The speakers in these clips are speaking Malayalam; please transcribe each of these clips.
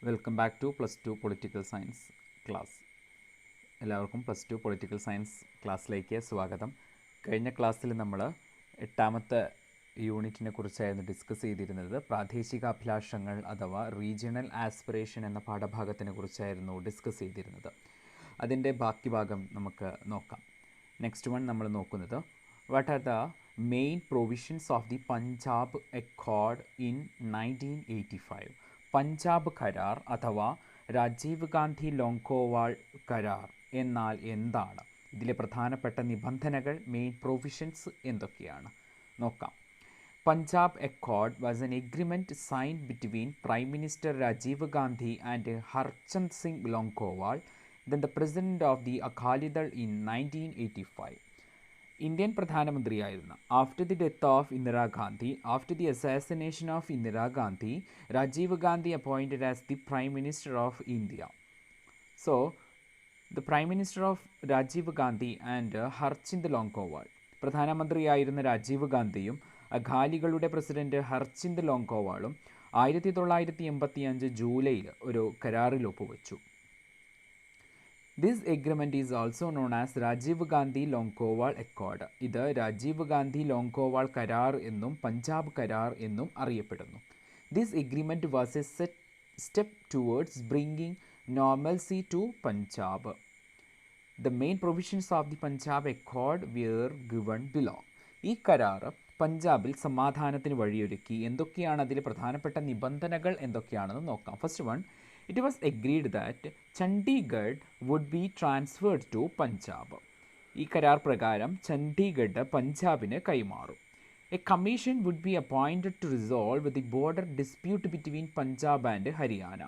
Welcome back two plus two political science class. എല്ലാവർക്കും പ്ലസ് ടു പൊളിറ്റിക്കൽ സയൻസ് ക്ലാസ്സിലേക്ക് സ്വാഗതം. കഴിഞ്ഞ ക്ലാസ്സിൽ നമ്മൾ 8ാമത്തെ യൂണിറ്റിനെ കുറിച്ചായിരുന്നു ഡിസ്കസ് ചെയ്തിരുന്നത്. പ്രാദേശികാഭിലാഷങ്ങൾ അഥവാ റീജിയണൽ ആസ്പിറേഷൻ എന്ന പാഠഭാഗത്തിനെ കുറിച്ചായിരുന്നു ഡിസ്കസ് ചെയ്തിരുന്നത്. അതിൻ്റെ ബാക്കി ഭാഗം നമുക്ക് നോക്കാം. നെക്സ്റ്റ് വൺ നമ്മൾ നോക്കുന്നത് what are the main provisions of the Punjab Accord in 1985. Punjab കരാർ അഥവാ രാജീവ് ഗാന്ധി ലോങ്കോവാൾ കരാർ എന്നാൽ എന്താണ്? ഇതിലെ പ്രധാനപ്പെട്ട നിബന്ധനകൾ, മെയിൻ പ്രൊവിഷൻസ് എന്തൊക്കെയാണ് നോക്കാം. Punjab accord was an agreement signed between prime minister Rajiv Gandhi and Harchand Singh Longowal, then the president of the Akali Dal in 1985. Indian പ്രധാനമന്ത്രിയായിരുന്ന after the death of Indira Gandhi, after the assassination of Indira Gandhi, Rajiv Gandhi appointed as the prime minister of India. So the prime minister of Rajiv Gandhi and Harchand Longowal, പ്രധാനമന്ത്രിയായിരുന്ന രാജീവ് ഗാന്ധിയും അകാലികളുടെ പ്രസിഡന്റ് ഹർചന്ദ് ലോങ്കോവാളും 1985 ജൂലൈയിൽ ഒരു കരാറിൽ ഒപ്പുവെച്ചു. This agreement is also known as Rajiv Gandhi Longowal accord. ഇത് രാജീവ് ഗാന്ധി ലോങ്കോവാൾ കരാർ എന്നും പഞ്ചാബ് കരാർ എന്നും അറിയപ്പെടുന്നു. This agreement was a step towards bringing normalcy to Punjab. The main provisions of the Punjab accord were given below. ഈ കരാർ പഞ്ചാബിൽ സമാധാനത്തിന് വഴിയൊരുക്കി. എന്തൊക്കെയാണ് അതിലെ പ്രധാനപ്പെട്ട നിബന്ധനകൾ എന്തൊക്കെയാണെന്ന് നോക്കാം. First one, it was agreed that Chandigarh would be transferred to Punjab. ഈ കരാർ പ്രകാരം ചണ്ഡീഗഡ് പഞ്ചാബിന് കൈമാറും. A commission would be appointed to resolve the border dispute between Punjab and Haryana.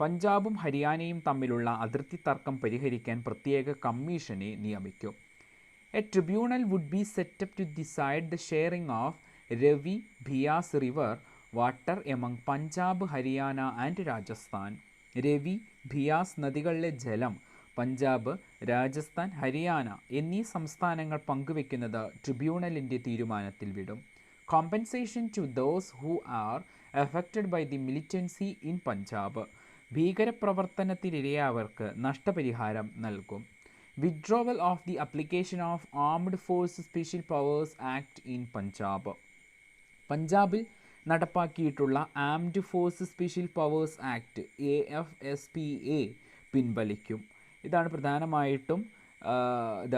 പഞ്ചാബും ഹരിയാനയും തമ്മിലുള്ള അതിർത്തി തർക്കം പരിഹരിക്കാൻ പ്രത്യേക കമ്മീഷനെ നിയമിക്കും. A tribunal would be set up to decide the sharing of Ravi Beas river water among Punjab, Haryana and Rajasthan. Ravi, Beas നദികളിലെ ജലം പഞ്ചാബ്, രാജസ്ഥാൻ, ഹരിയാന എന്നീ സംസ്ഥാനങ്ങൾ പങ്കുവെക്കുന്നത് ട്രിബ്യൂണലിൻ്റെ തീരുമാനത്തിൽ വിടും. Compensation to those who are affected by the militancy in Punjab. ഭീകരപ്രവർത്തനത്തിനിരയായവർക്ക് നഷ്ടപരിഹാരം നൽകും. Withdrawal of the application of armed force special powers act in Punjab. പഞ്ചാബിൽ നടപ്പാക്കിയിട്ടുള്ള armed force special powers act AFSPA പിൻവലിക്കും. ഇതാണ് പ്രധാനമായിട്ടും the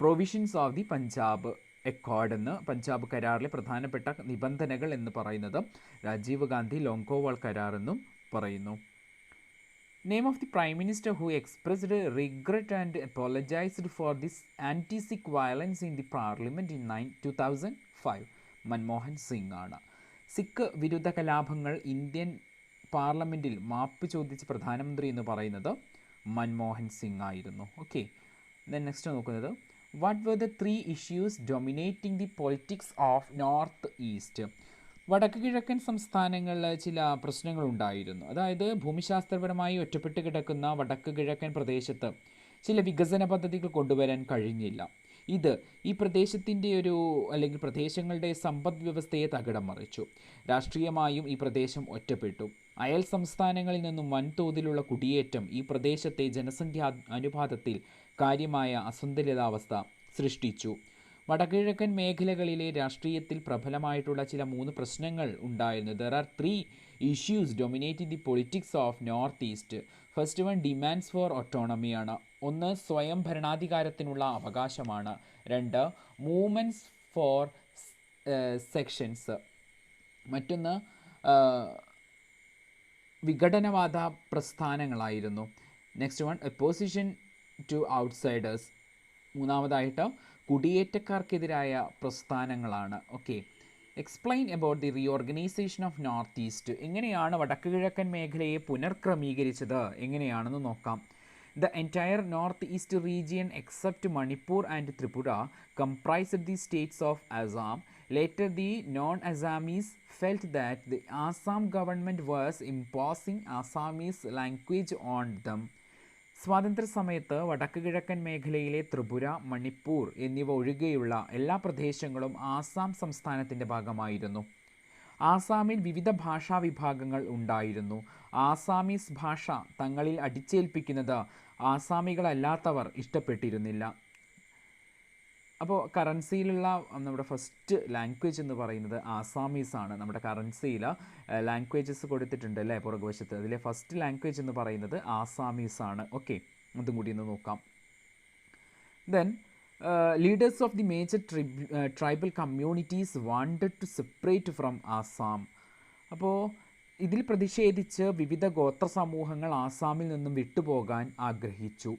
provisions of the Punjab accord എന്ന്, പഞ്ചാബ് കരാറിലെ പ്രധാനപ്പെട്ട നിബന്ധനകൾ എന്ന് പറയുന്നത് രാജീവ് ഗാന്ധി ലോങ്കോവാൾ കരാർ എന്നും പറയുന്നു. Name of the prime minister who expressed regret and apologised for this ആൻറ്റി-സിഖ് violence in the parliament in 2005. Manmohan Singh ആണ്. സിഖ് വിരുദ്ധ കലാപങ്ങൾ ഇന്ത്യൻ പാർലമെൻറ്റിൽ മാപ്പ് ചോദിച്ച പ്രധാനമന്ത്രി എന്ന് പറയുന്നത് മൻമോഹൻ സിംഗ് ആയിരുന്നു. ഓക്കെ, ദെൻ നെക്സ്റ്റ് നോക്കുന്നത് what were the 3 issues dominating the politics of north east. വടക്ക് കിഴക്കൻ സംസ്ഥാനങ്ങളിൽ ചില പ്രശ്നങ്ങളുണ്ടായിരുന്നു. അതായത് ഭൂമിശാസ്ത്രപരമായി ഒറ്റപ്പെട്ട് കിടക്കുന്ന വടക്ക് കിഴക്കൻ പ്രദേശത്ത് ചില വികസന പദ്ധതികൾ കൊണ്ടുവരാൻ കഴിഞ്ഞില്ല. ഇത് ഈ പ്രദേശത്തിൻ്റെ അല്ലെങ്കിൽ പ്രദേശങ്ങളുടെ സമ്പദ് വ്യവസ്ഥയെ തകിടം മറിച്ചു. രാഷ്ട്രീയമായും ഈ പ്രദേശം ഒറ്റപ്പെട്ടു. അയൽ സംസ്ഥാനങ്ങളിൽ നിന്നും വൻതോതിലുള്ള കുടിയേറ്റം ഈ പ്രദേശത്തെ ജനസംഖ്യാ അനുപാതത്തിൽ കാര്യമായ അസന്തുലിതാവസ്ഥ സൃഷ്ടിച്ചു. വടക്കിഴക്കൻ മേഖലകളിലെ രാഷ്ട്രീയത്തിൽ പ്രബലമായിട്ടുള്ള ചില 3 പ്രശ്നങ്ങൾ ഉണ്ടായിരുന്നു. There are 3 issues dominating the politics of north east. First one demands for ഓട്ടോണമിയാണ്. 1 സ്വയം ഭരണാധികാരത്തിനുള്ള അവകാശമാണ്. 2 മൂവ്മെൻറ്റ്സ് ഫോർ സെക്ഷൻസ്. മറ്റൊന്ന് വിഘടനവാദ പ്രസ്ഥാനങ്ങളായിരുന്നു. Next one opposition to outsiders. മൂന്നാമതായിട്ട് കുടിയേറ്റക്കാർക്കെതിരായ പ്രസ്ഥാനങ്ങളാണ്. Okay, explain about the reorganisation of north east. എങ്ങനെയാണ് വടക്ക് കിഴക്കൻ മേഖലയെ പുനർക്രമീകരിച്ചത് എങ്ങനെയാണെന്ന് നോക്കാം. The entire northeast region except Manipur and Tripura comprised the states of Assam. Later the non-Assamese felt that the Assam government was imposing Assamese language on them. സ്വാതന്ത്ര്യ സമയത്ത് വടക്ക് കിഴക്കൻ മേഖലയിലെ ത്രിപുര, മണിപ്പൂർ എന്നിവ ഒഴികെയുള്ള എല്ലാ പ്രദേശങ്ങളും ആസാം സംസ്ഥാനത്തിൻ്റെ ഭാഗമായിരുന്നു. ആസാമിൽ വിവിധ ഭാഷാ വിഭാഗങ്ങൾ ഉണ്ടായിരുന്നു. ആസാമീസ് ഭാഷ തങ്ങളിൽ അടിച്ചേൽപ്പിക്കുന്നത് ആസാമികളല്ലാത്തവർ ഇഷ്ടപ്പെട്ടിരുന്നില്ല. അപ്പോൾ കറൻസിയിലുള്ള നമ്മുടെ ഫസ്റ്റ് ലാംഗ്വേജ് എന്ന് പറയുന്നത് ആസാമീസ് ആണ്. നമ്മുടെ കറൻസിയിൽ ലാംഗ്വേജസ് കൊടുത്തിട്ടുണ്ട് അല്ലേ പുറകുവശത്ത്. അതിലെ ഫസ്റ്റ് ലാംഗ്വേജ് എന്ന് പറയുന്നത് ആസാമീസ് ആണ്. ഓക്കെ, അതും കൂടി ഒന്ന് നോക്കാം. Then leaders of the major tribal communities wanted to separate from Assam. അപ്പോൾ ഇതിൽ പ്രതിഷേധിച്ച് വിവിധ ഗോത്ര സമൂഹങ്ങൾ ആസാമിൽ നിന്നും വിട്ടുപോകാൻ ആഗ്രഹിച്ചു.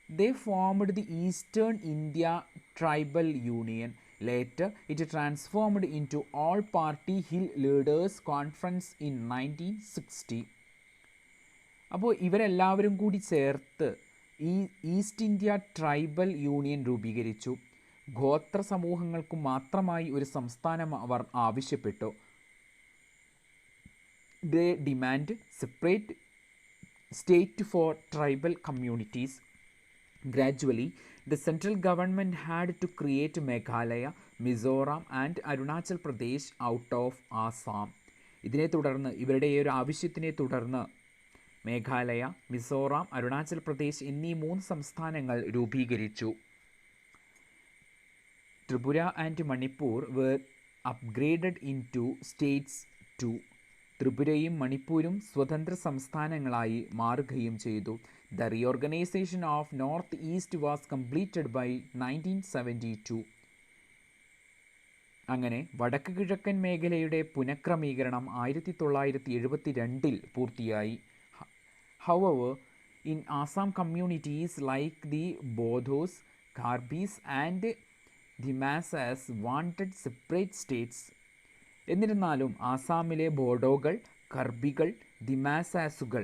They formed the Eastern India Tribal Union. Later, it transformed into All-Party Hill Leaders Conference in 1960. അപ്പോൾ ഇവരെല്ലാവരും കൂടി ചേർത്ത് ഈ ഈസ്റ്റ് ഇന്ത്യ ട്രൈബൽ യൂണിയൻ രൂപീകരിച്ചു. ഗോത്ര സമൂഹങ്ങൾക്ക് മാത്രമായി ഒരു സംസ്ഥാനം അവർ ആവശ്യപ്പെട്ടു. They demand separate state for tribal communities. Gradually, the central government had to create Meghalaya, Mizoram and Arunachal Pradesh out of Assam. ഇതിനെ തുടർന്ന് ഇവരുടെ ഈ ഒരു ആവശ്യത്തിനെ തുടർന്ന് മേഘാലയ, മിസോറാം, അരുണാചൽ പ്രദേശ് എന്നീ 3 സംസ്ഥാനങ്ങൾ രൂപീകരിച്ചു. Tripura and Manipur were upgraded into states too. ത്രിപുരയും മണിപ്പൂരും സ്വതന്ത്ര സംസ്ഥാനങ്ങളായി മാറുകയും ചെയ്തു. The reorganization of North East was completed by 1972. അങ്ങനെ വടക്ക് കിഴക്കൻ മേഖലയുടെ പുനഃക്രമീകരണം 1972 പൂർത്തിയായി. However, in Assam communities like the Bodhos, Karbis and Dimasas wanted separate states. ആസാമിലെ ബോഡോകൾ, കർബികൾ, ദിമാസാസുകൾ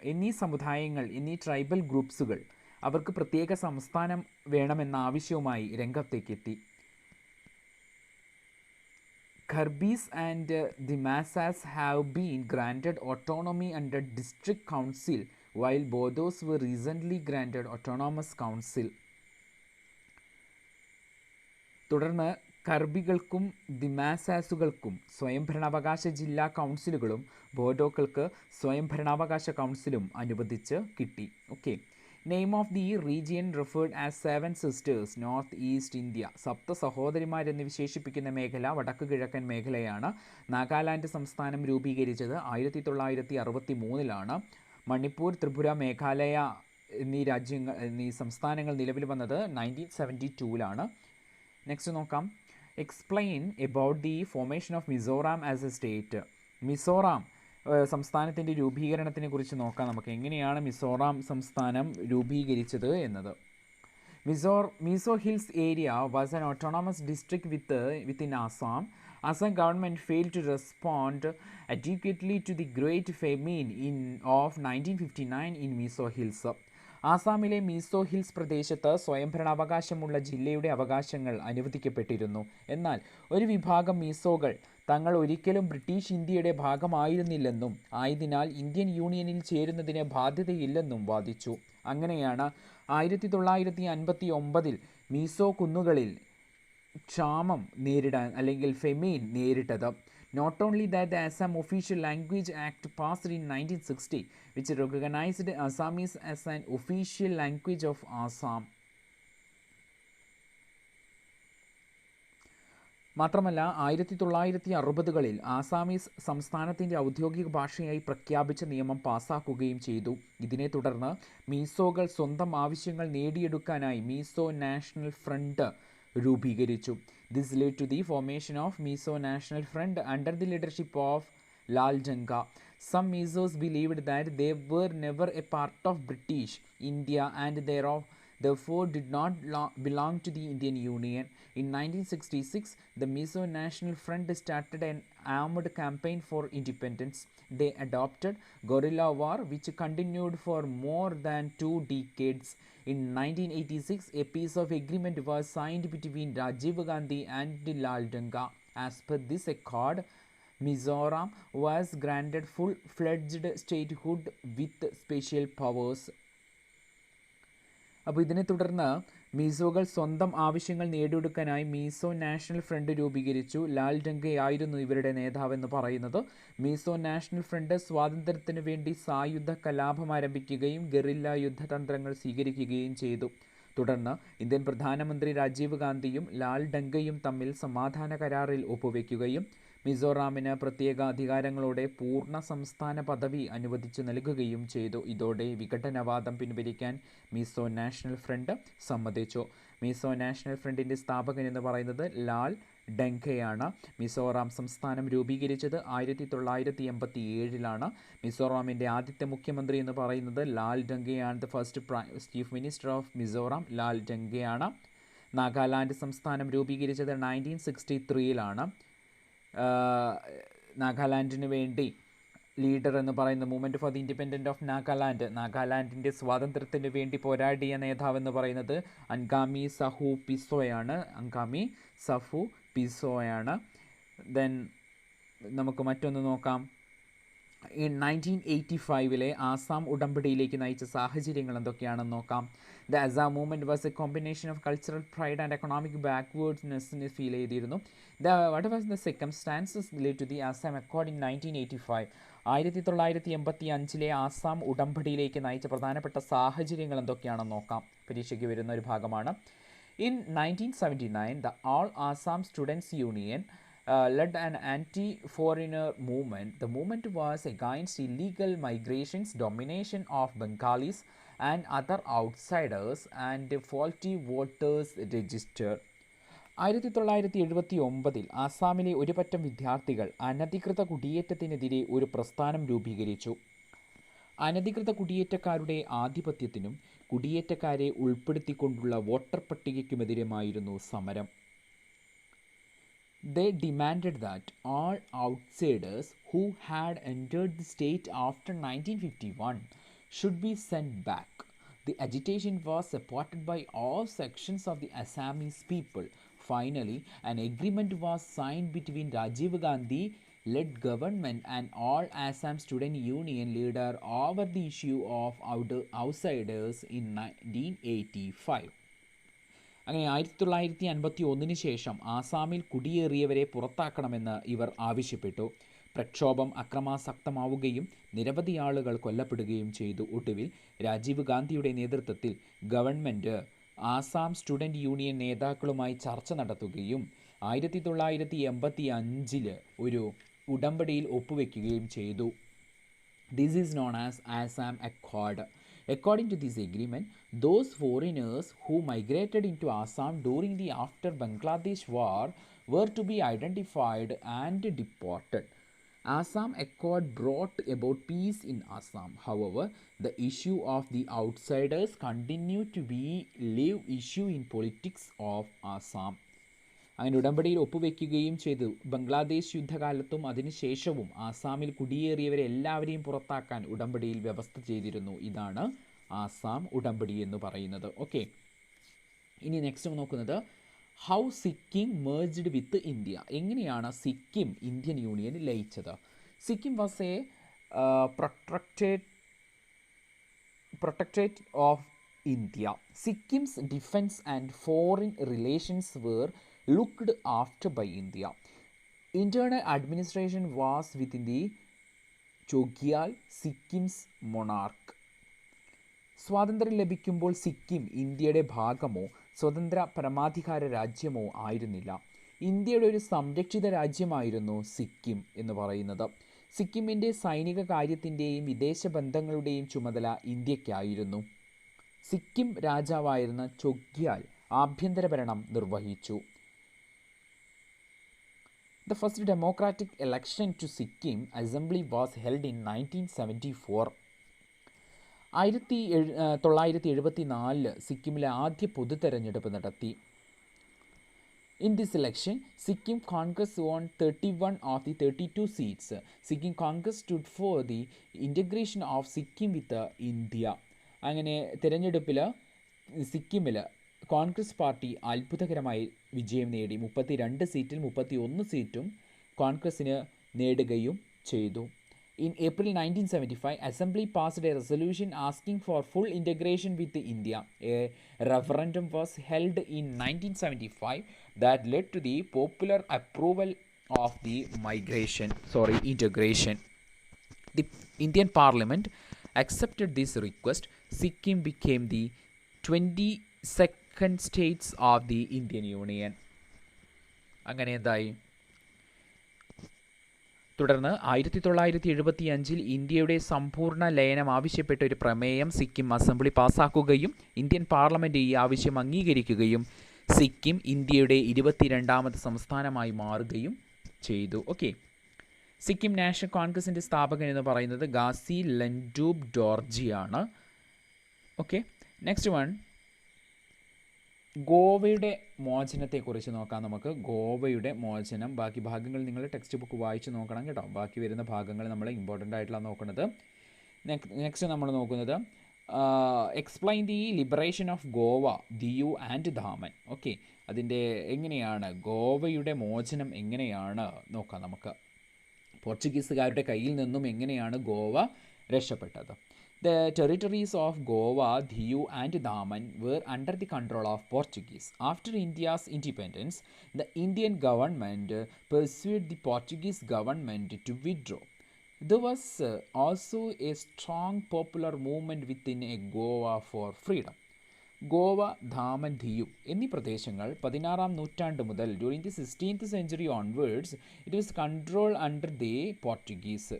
എന്നീ സമുദായങ്ങൾ, എന്നീ ട്രൈബൽ ഗ്രൂപ്പ്സുകൾ അവർക്ക് പ്രത്യേക സംസ്ഥാനം വേണമെന്ന ആവശ്യവുമായി രംഗത്തേക്കെത്തി. Karbis and Dimasas have been granted autonomy under district council, while Bodos were recently granted autonomous council. തുടർന്ന് കർബികൾക്കും ദിമാസാസുകൾക്കും സ്വയംഭരണാവകാശ ജില്ലാ കൗൺസിലുകളും ബോഡോക്കൾക്ക് സ്വയംഭരണാവകാശ കൗൺസിലും അനുവദിച്ച് കിട്ടി. Okay, name of the region referred as 7 sisters north east India. സപ്ത സഹോദരിമാരെന്ന് വിശേഷിപ്പിക്കുന്ന മേഖല വടക്കു കിഴക്കൻ മേഖലയാണ്. നാഗാലാൻഡ് സംസ്ഥാനം രൂപീകരിച്ചത് 1963 മണിപ്പൂർ, ത്രിപുര, മേഘാലയ എന്നീ സംസ്ഥാനങ്ങൾ നിലവിൽ വന്നത് 1972. നെക്സ്റ്റ് നോക്കാം. Explain about the formation of Mizoram as A state. Mizoram സംസ്ഥാനത്തിൻ്റെ രൂപീകരണത്തിനെ കുറിച്ച് നോക്കാം നമുക്ക്. എങ്ങനെയാണ് മിസോറാം സംസ്ഥാനം രൂപീകരിച്ചത് എന്നത്. Mizo Hills area was an autonomous district within Assam. Assam government failed to respond adequately to the Great Famine of 1959 in Mizo Hills. ആസാമിലെ മീസോ ഹിൽസ് പ്രദേശത്ത് സ്വയംഭരണാവകാശമുള്ള ജില്ലയുടെ അവകാശങ്ങൾ അനുവദിക്കപ്പെട്ടിരുന്നു. എന്നാൽ ഒരു വിഭാഗം മീസോകൾ തങ്ങൾ ഒരിക്കലും ബ്രിട്ടീഷ് ഇന്ത്യയുടെ ഭാഗമായിരുന്നില്ലെന്നും ആയതിനാൽ ഇന്ത്യൻ യൂണിയനിൽ ചേരുന്നതിന് ബാധ്യതയില്ലെന്നും വാദിച്ചു. അങ്ങനെയാണ് 1959 മീസോ കുന്നുകളിൽ ക്ഷാമം നേരിടാൻ അല്ലെങ്കിൽ ഫെമീൻ നേരിട്ടത്. Not only that, the Assam Official Language Act passed in 1960, which recognized Assamese as an official language of Assam. മാത്രമല്ല 1960കളിൽ ആസാമീസ് സംസ്ഥാനത്തിൻ്റെ ഔദ്യോഗിക ഭാഷയായി പ്രഖ്യാപിച്ച നിയമം പാസ്സാക്കുകയും ചെയ്തു. ഇതിനെ തുടർന്ന് മീസോകൾ സ്വന്തം ആവശ്യങ്ങൾ നേടിയെടുക്കാനായി മീസോ നാഷണൽ ഫ്രണ്ട് രൂപീകരിച്ചു. This led to the formation of Mizo National Front under the leadership of Lal Janga. Some Mizos believed that they were never a part of British India and therefore did not belong to the Indian Union. In 1966, the Mizo National Front started an armed campaign for independence. They adopted guerrilla war, which continued for more than 2 decades. In 1986, a peace of agreement was signed between Rajiv Gandhi and Lal Janga. As per this accord, Mizoram was granted full-fledged statehood with special powers. അപ്പോൾ ഇതിനെ തുടർന്ന് മീസോകൾ സ്വന്തം ആവശ്യങ്ങൾ നേടിയെടുക്കാനായി മീസോ നാഷണൽ ഫ്രണ്ട് രൂപീകരിച്ചു. ലാൽ ഡംഗയായിരുന്നു ഇവരുടെ നേതാവെന്ന് പറയുന്നത്. മീസോ നാഷണൽ ഫ്രണ്ട് സ്വാതന്ത്ര്യത്തിനു വേണ്ടി സായുധ കലാപം ആരംഭിക്കുകയും ഗറില്ല യുദ്ധതന്ത്രങ്ങൾ സ്വീകരിക്കുകയും ചെയ്തു. തുടർന്ന് ഇന്ത്യൻ പ്രധാനമന്ത്രി രാജീവ് ഗാന്ധിയും ലാൽ ഡംഗയും തമ്മിൽ സമാധാന കരാറിൽ ഒപ്പുവെക്കുകയും മിസോറാമിന് പ്രത്യേക അധികാരങ്ങളോടെ പൂർണ്ണ സംസ്ഥാന പദവി അനുവദിച്ചു നൽകുകയും ചെയ്തു. ഇതോടെ വിഘടനവാദം പിൻവലിക്കാൻ മീസോ നാഷണൽ ഫ്രണ്ട് സമ്മതിച്ചു. മീസോ നാഷണൽ ഫ്രണ്ടിൻ്റെ സ്ഥാപകൻ എന്ന് പറയുന്നത് ലാൽ ഡംഗയാണ്. മിസോറാം സംസ്ഥാനം രൂപീകരിച്ചത് 1987 മിസോറാമിൻ്റെ ആദ്യത്തെ മുഖ്യമന്ത്രി എന്ന് പറയുന്നത് ലാൽ ഡംഗയാണ്. The first chief minister of Mizoram Lal ഡംഗയാണ്. നാഗാലാൻഡ് സംസ്ഥാനം രൂപീകരിച്ചത് 1963 നാഗാലാൻഡിന് വേണ്ടി ലീഡർ എന്ന് പറയുന്ന movement for the independent of നാഗാലാൻഡിൻ്റെ സ്വാതന്ത്ര്യത്തിന് വേണ്ടി പോരാടിയ നേതാവെന്ന് പറയുന്നത് അൻഗാമി സഫു പിസോയാണ്. ദെൻ നമുക്ക് മറ്റൊന്ന് നോക്കാം. 1985 ആസാം ഉടമ്പടിയിലേക്ക് നയിച്ച സാഹചര്യങ്ങൾ എന്തൊക്കെയാണെന്ന് നോക്കാം. The Assam movement was a combination of cultural pride and economic ബാക്ക്വേർഡ്നെസ്സിന് ഫീൽ ചെയ്തിരുന്നു. What was the circumstances related to the Assam accord in 1985? 1985 Assam ഉടമ്പടിയിലേക്ക് നയിച്ച പ്രധാനപ്പെട്ട സാഹചര്യങ്ങൾ എന്തൊക്കെയാണെന്ന് നോക്കാം. പരീക്ഷയ്ക്ക് വരുന്ന ഒരു ഭാഗമാണ്. In 1979, the All Assam Students Union led an anti-foreigner movement. The movement was against illegal migrations, domination of Bengalis and other outsiders, and faulty voters register. 1979 ആസാമിലെ ഒരു പറ്റം വിദ്യാർത്ഥികൾ അനധികൃത കുടിയേറ്റത്തിനെതിരെ ഒരു പ്രസ്ഥാനം രൂപീകരിച്ചു. അനധികൃത കുടിയേറ്റക്കാരുടെ ആധിപത്യത്തിനും കുടിയേറ്റക്കാരെ ഉൾപ്പെടുത്തിക്കൊണ്ടുള്ള വോട്ടർ പട്ടികയ്ക്കുമെതിരെയായിരുന്നു സമരം. They demanded that all outsiders who had entered the state after 1951 should be sent back. The agitation was supported by all sections of the Assamese people. Finally, an agreement was signed between Rajiv Gandhi led government and all Assam Student Union leader over the issue of outsiders in 1985. അങ്ങനെ 1951 ശേഷം ആസാമിൽ കുടിയേറിയവരെ പുറത്താക്കണമെന്ന് ഇവർ ആവശ്യപ്പെട്ടു. പ്രക്ഷോഭം അക്രമാസക്തമാവുകയും നിരവധി ആളുകൾ കൊല്ലപ്പെടുകയും ചെയ്തു. ഒടുവിൽ രാജീവ് ഗാന്ധിയുടെ നേതൃത്വത്തിൽ ഗവൺമെൻറ് ആസാം സ്റ്റുഡൻറ് യൂണിയൻ നേതാക്കളുമായി ചർച്ച നടത്തുകയും 1985 ഒരു ഉടമ്പടിയിൽ ഒപ്പുവെക്കുകയും ചെയ്തു. This is known as Assam Accord. According to this agreement, those foreigners who migrated into Assam during the after Bangladesh war were to be identified and deported. Assam Accord brought about peace in Assam. However, the issue of the outsiders continued to be live issue in politics of Assam. അങ്ങനെ ഉടമ്പടിയിൽ ഒപ്പുവെക്കുകയും ചെയ്തു. ബംഗ്ലാദേശ് യുദ്ധകാലത്തും അതിനുശേഷവും ആസാമിൽ കുടിയേറിയവരെ എല്ലാവരെയും പുറത്താക്കാൻ ഉടമ്പടിയിൽ വ്യവസ്ഥ ചെയ്തിരുന്നു. ഇതാണ് ആസാം ഉടമ്പടി എന്ന് പറയുന്നത്. ഓക്കെ, ഇനി നെക്സ്റ്റ് നോക്കുന്നത് how Sikkim merged with India. എങ്ങനെയാണ് സിക്കിം ഇന്ത്യൻ യൂണിയനിൽ ലയിച്ചത്? Sikkim was a protectorate of India. Sikkim's defence and foreign relations were looked after by India. Internal administration was within the Chogyal, Sikkim's monarch. സ്വാതന്ത്ര്യം ലഭിക്കുമ്പോൾ സിക്കിം ഇന്ത്യയുടെ ഭാഗമോ സ്വതന്ത്ര പരമാധികാര രാജ്യമോ ആയിരുന്നില്ല. ഇന്ത്യയുടെ ഒരു സംരക്ഷിത രാജ്യമായിരുന്നു സിക്കിം എന്ന് പറയുന്നത്. സിക്കിമിൻ്റെ സൈനിക കാര്യത്തിൻ്റെയും വിദേശ ബന്ധങ്ങളുടെയും ചുമതല ഇന്ത്യക്കായിരുന്നു. സിക്കിം രാജാവായിരുന്ന ചൊഗ്യാൽ ആഭ്യന്തര ഭരണം നിർവഹിച്ചു. The first democratic election to Sikkim Assembly was held in 1974. 1974 സിക്കിമിലെ ആദ്യ പൊതു തെരഞ്ഞെടുപ്പ് നടത്തി. In this election, Sikkim Congress won 31 of the 32 seats. Sikkim Congress stood for the integration of Sikkim with India. അങ്ങനെ തിരഞ്ഞെടുപ്പിൽ സിക്കിമിൽ കോൺഗ്രസ് പാർട്ടി അത്ഭുതകരമായി വിജയം നേടി. 32 സീറ്റിൽ 31 സീറ്റും കോൺഗ്രസ്സിന് നേടുകയും ചെയ്തു. In April 1975, Assembly passed a resolution asking for full integration with India. A referendum was held in 1975 that led to the popular approval of the integration. The Indian Parliament accepted this request. Sikkim became the 22nd states of the Indian Union. അങ്ങനെ എന്തായി? തുടർന്ന് 1975 ഇന്ത്യയുടെ സമ്പൂർണ്ണ ലയനം ആവശ്യപ്പെട്ട ഒരു പ്രമേയം സിക്കിം അസംബ്ലി പാസ്സാക്കുകയും ഇന്ത്യൻ പാർലമെൻറ്റ് ഈ ആവശ്യം അംഗീകരിക്കുകയും സിക്കിം ഇന്ത്യയുടെ 22ാമത് സംസ്ഥാനമായി മാറുകയും ചെയ്തു. ഓക്കെ, സിക്കിം നാഷണൽ കോൺഗ്രസിൻ്റെ സ്ഥാപകൻ എന്ന് പറയുന്നത് ഗാസി ലൻഡൂബ് ഡോർജിയാണ്. ഓക്കെ, നെക്സ്റ്റ് വൺ, ഗോവയുടെ മോചനത്തെക്കുറിച്ച് നോക്കാം നമുക്ക്. ഗോവയുടെ മോചനം, ബാക്കി ഭാഗങ്ങൾ നിങ്ങൾ ടെക്സ്റ്റ് ബുക്ക് വായിച്ച് നോക്കണം കേട്ടോ. ബാക്കി വരുന്ന ഭാഗങ്ങൾ നമ്മൾ ഇമ്പോർട്ടൻ്റ് ആയിട്ടുള്ള നോക്കുന്നത്. നെക്സ്റ്റ് നമ്മൾ നോക്കുന്നത് explain the liberation of Goa, Diu and Daman. Okay, അതിൻ്റെ എങ്ങനെയാണ് ഗോവയുടെ മോചനം എങ്ങനെയാണ് നോക്കാം നമുക്ക്. പോർച്ചുഗീസുകാരുടെ കയ്യിൽ നിന്നും എങ്ങനെയാണ് ഗോവ രക്ഷപ്പെട്ടത്. The territories of Goa, Diu and Daman were under the control of Portuguese. After India's independence, the Indian government pursued the Portuguese government to withdraw. There was also a strong popular movement within Goa for freedom. Goa, Daman, Diu എന്നീ പ്രദേശങ്ങൾ 16ാം നൂറ്റാണ്ട് മുതൽ during the 16th century onwards it was control under the Portuguese.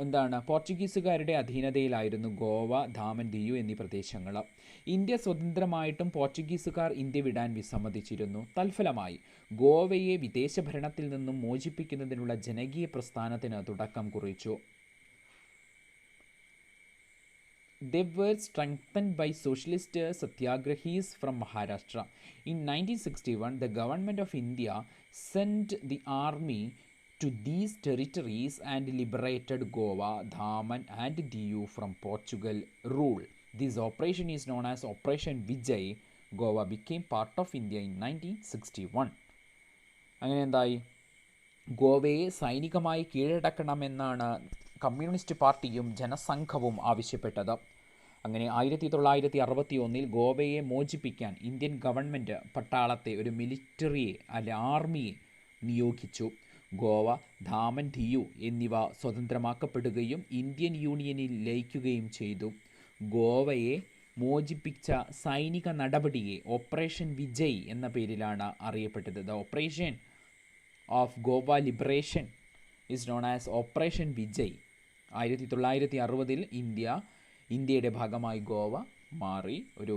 എന്താണ്, പോർച്ചുഗീസുകാരുടെ അധീനതയിലായിരുന്നു ഗോവ, ദാമൻ, ദിയു എന്നീ പ്രദേശങ്ങൾ. ഇന്ത്യ സ്വതന്ത്രമായിട്ടും പോർച്ചുഗീസുകാർ ഇന്ത്യ വിടാൻ വിസമ്മതിച്ചിരുന്നു. തൽഫലമായി ഗോവയെ വിദേശ ഭരണത്തിൽ നിന്നും മോചിപ്പിക്കുന്നതിനുള്ള ജനകീയ പ്രസ്ഥാനത്തിന് തുടക്കം കുറിച്ചു. They were strengthened by socialist satyagrahis from Maharashtra. In 1961, the government of India sent the army to these territories and liberated Goa, Daman and Diu from Portugal rule. This operation is known as Operation Vijay. Goa became part of India in 1961. അങ്ങനെ എന്തായി? ഗോവയെ സൈനികമായി കീഴടക്കണമെന്നാണ് കമ്മ്യൂണിസ്റ്റ് പാർട്ടിയും ജനസംഘവും ആവശ്യപ്പെട്ടത്. അങ്ങനെ 1961 ഗോവയെ മോചിപ്പിക്കാൻ ഇന്ത്യൻ ഗവൺമെൻറ് പട്ടാളത്തെ, ഒരു മിലിറ്ററിയെ അല്ലെ ആർമിയെ നിയോഗിച്ചു. ഗോവ, ദാമൻ, ദിയു എന്നിവ സ്വതന്ത്രമാക്കപ്പെടുകയും ഇന്ത്യൻ യൂണിയനിൽ ലയിക്കുകയും ചെയ്തു. ഗോവയെ മോചിപ്പിച്ച സൈനിക നടപടിയെ ഓപ്പറേഷൻ വിജയ് എന്ന പേരിലാണ് അറിയപ്പെട്ടത്. The operation of Goa liberation is known as operation Vijay. 1960 ഇന്ത്യയുടെ ഭാഗമായി ഗോവ മാറി ഒരു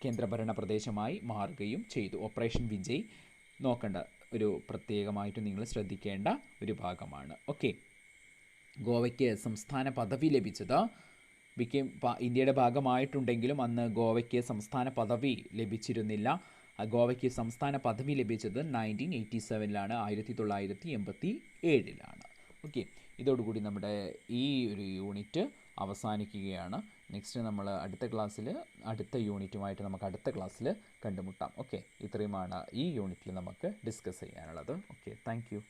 കേന്ദ്രഭരണ പ്രദേശമായി മാറുകയും ചെയ്തു. ഓപ്പറേഷൻ വിജയ് നോക്കേണ്ട ഒരു പ്രത്യേകമായിട്ട് നിങ്ങൾ ശ്രദ്ധിക്കേണ്ട ഒരു ഭാഗമാണ്. ഓക്കെ, ഗോവയ്ക്ക് സംസ്ഥാന പദവി ലഭിച്ചത് ഇന്ത്യയുടെ ഭാഗമായിട്ടുണ്ടെങ്കിലും അന്ന് ഗോവയ്ക്ക് സംസ്ഥാന പദവി ലഭിച്ചിരുന്നില്ല. ഗോവയ്ക്ക് സംസ്ഥാന പദവി ലഭിച്ചത് 1987 1987. ഓക്കെ, ഇതോടുകൂടി നമ്മുടെ ഈ ഒരു യൂണിറ്റ് അവസാനിക്കുകയാണ്. നെക്സ്റ്റ് നമ്മൾ അടുത്ത യൂണിറ്റുമായിട്ട് നമുക്ക് അടുത്ത ക്ലാസ്സിൽ കണ്ടുമുട്ടാം. ഓക്കെ, ഇത്രയുമാണ് ഈ യൂണിറ്റിൽ നമുക്ക് ഡിസ്കസ് ചെയ്യാനുള്ളത്. Okay, thank you.